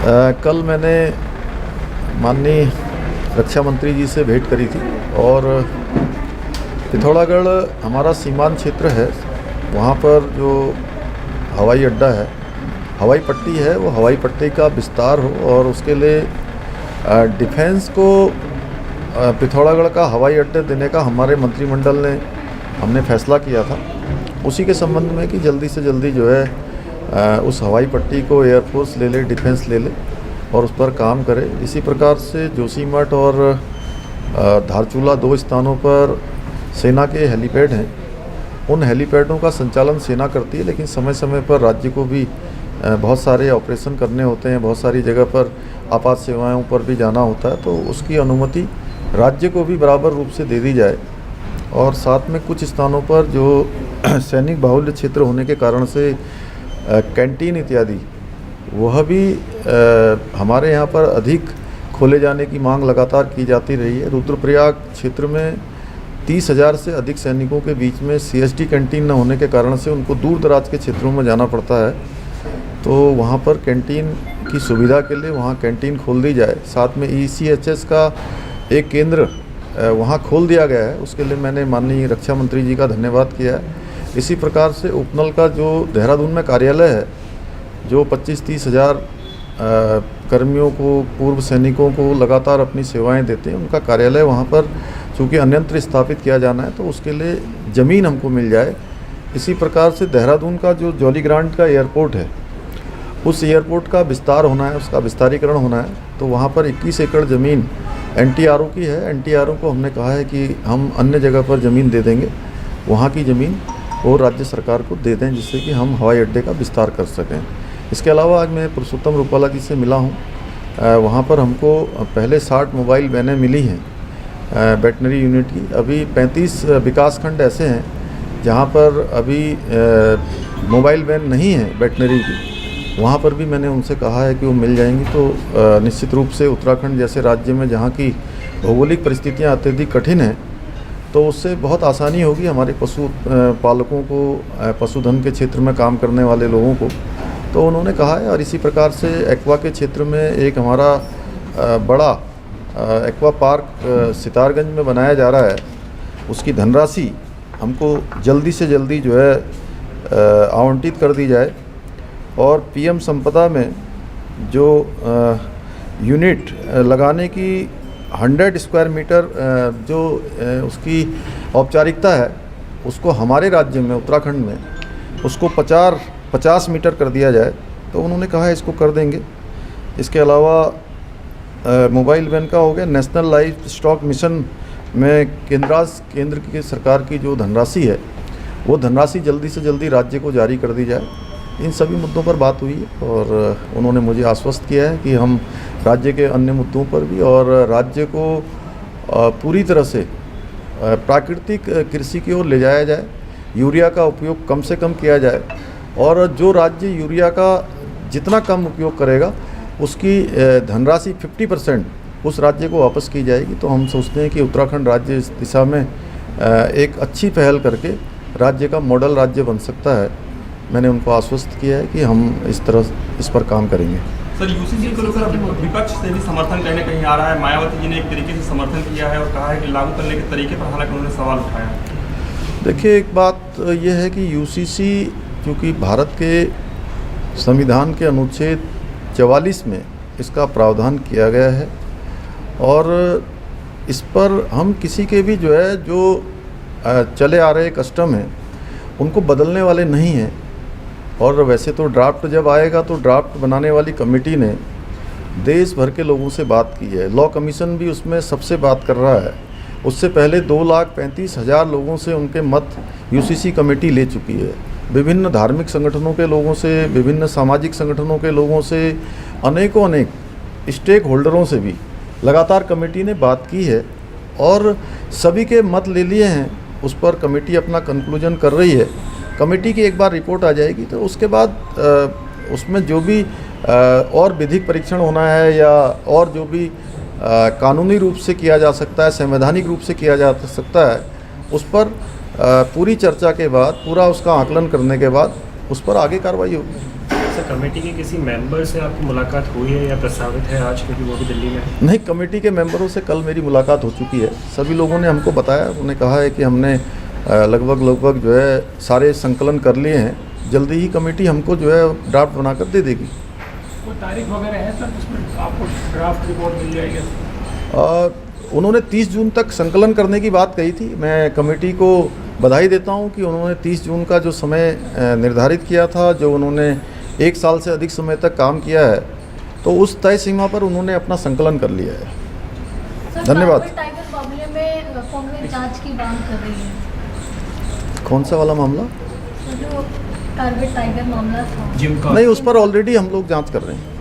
कल मैंने माननीय रक्षा मंत्री जी से भेंट करी थी और पिथौरागढ़ हमारा सीमांत क्षेत्र है। वहाँ पर जो हवाई अड्डा है, हवाई पट्टी है, वो हवाई पट्टी का विस्तार हो और उसके लिए डिफेंस को पिथौरागढ़ का हवाई अड्डा देने का हमारे मंत्रिमंडल ने हमने फैसला किया था। उसी के संबंध में कि जल्दी से जल्दी जो है उस हवाई पट्टी को एयरफोर्स ले ले, डिफेंस ले ले और उस पर काम करे। इसी प्रकार से जोशीमठ और धारचूला 2 स्थानों पर सेना के हेलीपैड हैं। उन हेलीपैडों का संचालन सेना करती है, लेकिन समय समय पर राज्य को भी बहुत सारे ऑपरेशन करने होते हैं, बहुत सारी जगह पर आपात सेवाओं पर भी जाना होता है, तो उसकी अनुमति राज्य को भी बराबर रूप से दे दी जाए। और साथ में कुछ स्थानों पर जो सैनिक बाहुल्य क्षेत्र होने के कारण से कैंटीन इत्यादि वह भी हमारे यहाँ पर अधिक खोले जाने की मांग लगातार की जाती रही है। रुद्रप्रयाग क्षेत्र में 30,000 से अधिक सैनिकों के बीच में CSD कैंटीन न होने के कारण से उनको दूर दराज के क्षेत्रों में जाना पड़ता है, तो वहाँ पर कैंटीन की सुविधा के लिए वहाँ कैंटीन खोल दी जाए। साथ में ECHS का एक केंद्र वहाँ खोल दिया गया है, उसके लिए मैंने माननीय रक्षा मंत्री जी का धन्यवाद किया है। इसी प्रकार से उपनल का जो देहरादून में कार्यालय है, जो 25-30 हज़ार कर्मियों को, पूर्व सैनिकों को लगातार अपनी सेवाएं देते हैं, उनका कार्यालय वहाँ पर चूँकि अन्यंत्र स्थापित किया जाना है, तो उसके लिए ज़मीन हमको मिल जाए। इसी प्रकार से देहरादून का जो जॉली ग्रांट का एयरपोर्ट है, उस एयरपोर्ट का विस्तार होना है, उसका विस्तारीकरण होना है, तो वहाँ पर 21 एकड़ ज़मीन NTRO की है। NTRO को हमने कहा है कि हम अन्य जगह पर ज़मीन दे देंगे, वहाँ की ज़मीन वो राज्य सरकार को दे दें, जिससे कि हम हवाई अड्डे का विस्तार कर सकें। इसके अलावा आज मैं पुरुषोत्तम रूपाला जी से मिला हूँ। वहाँ पर हमको पहले 60 मोबाइल वैनें मिली हैं वेटनरी यूनिट की। अभी 35 विकासखंड ऐसे हैं जहाँ पर अभी मोबाइल वैन नहीं है वेटनरी की, वहाँ पर भी मैंने उनसे कहा है कि वो मिल जाएंगी। तो निश्चित रूप से उत्तराखंड जैसे राज्य में जहाँ की भौगोलिक परिस्थितियाँ अत्यधिक कठिन हैं, तो उससे बहुत आसानी होगी हमारे पशु पालकों को, पशुधन के क्षेत्र में काम करने वाले लोगों को। तो उन्होंने कहा है। और इसी प्रकार से एक्वा के क्षेत्र में एक हमारा बड़ा एक्वा पार्क सितारगंज में बनाया जा रहा है, उसकी धनराशि हमको जल्दी से जल्दी जो है आवंटित कर दी जाए। और PM संपदा में जो यूनिट लगाने की 100 स्क्वायर मीटर जो उसकी औपचारिकता है, उसको हमारे राज्य में उत्तराखंड में उसको 50 मीटर कर दिया जाए, तो उन्होंने कहा है इसको कर देंगे। इसके अलावा मोबाइल वैन का हो गया। नेशनल लाइफ स्टॉक मिशन में केंद्र की सरकार की जो धनराशि है, वो धनराशि जल्दी से जल्दी राज्य को जारी कर दी जाए। इन सभी मुद्दों पर बात हुई है और उन्होंने मुझे आश्वस्त किया है कि हम राज्य के अन्य मुद्दों पर भी और राज्य को पूरी तरह से प्राकृतिक कृषि की ओर ले जाया जाए, यूरिया का उपयोग कम से कम किया जाए और जो राज्य यूरिया का जितना कम उपयोग करेगा उसकी धनराशि 50% उस राज्य को वापस की जाएगी। तो हम सोचते हैं कि उत्तराखंड राज्य इस दिशा में एक अच्छी पहल करके राज्य का मॉडल राज्य बन सकता है। मैंने उनको आश्वस्त किया है कि हम इस पर काम करेंगे। सर, UCC को लेकर विपक्ष से भी समर्थन कहीं न कहीं आ रहा है। मायावती जी ने एक तरीके से समर्थन किया है और कहा है कि लागू करने के तरीके पर हालांकि उन्होंने सवाल उठाया। देखिए, एक बात यह है कि UCC क्योंकि भारत के संविधान के अनुच्छेद 44 में इसका प्रावधान किया गया है और इस पर हम किसी के भी जो चले आ रहे कस्टम हैं उनको बदलने वाले नहीं हैं। और वैसे तो ड्राफ्ट जब आएगा तो ड्राफ्ट बनाने वाली कमेटी ने देश भर के लोगों से बात की है। लॉ कमीशन भी उसमें सबसे बात कर रहा है। उससे पहले 2,35,000 लोगों से उनके मत UCC कमेटी ले चुकी है। विभिन्न धार्मिक संगठनों के लोगों से, विभिन्न सामाजिक संगठनों के लोगों से, अनेक स्टेक होल्डरों से भी लगातार कमेटी ने बात की है और सभी के मत ले लिए हैं। उस पर कमेटी अपना कंक्लूजन कर रही है। कमेटी की एक बार रिपोर्ट आ जाएगी तो उसके बाद उसमें जो भी और विधिक परीक्षण होना है या और जो भी कानूनी रूप से किया जा सकता है, संवैधानिक रूप से किया जा सकता है, उस पर पूरी चर्चा के बाद, पूरा उसका आकलन करने के बाद उस पर आगे कार्रवाई होगी। सर कमेटी के किसी मेंबर से आपकी मुलाकात हुई है या प्रस्तावित है आज, क्योंकि वो भी दिल्ली में है? नहीं, कमेटी के मेंबरों से कल मेरी मुलाकात हो चुकी है। सभी लोगों ने हमको बताया, उन्होंने कहा है कि हमने लगभग जो है सारे संकलन कर लिए हैं। जल्दी ही कमेटी हमको जो है ड्राफ्ट बनाकर दे देगी। कोई तारीख वगैरह है सर जिसमें आपको ड्राफ्ट रिपोर्ट मिल जाएगी? उन्होंने 30 जून तक संकलन करने की बात कही थी। मैं कमेटी को बधाई देता हूं कि उन्होंने 30 जून का जो समय निर्धारित किया था, जो उन्होंने 1 साल से अधिक समय तक काम किया है, तो उस तय सीमा पर उन्होंने अपना संकलन कर लिया है। सर, धन्यवाद। कार्बेट टाइगर मामले में कांग्रेस जांच की मांग कर रही है। कौन सा वाला मामला? सर, जो कार्बेट टाइगर मामला था, जिम का नहीं, उस पर ऑलरेडी हम लोग जांच कर रहे हैं।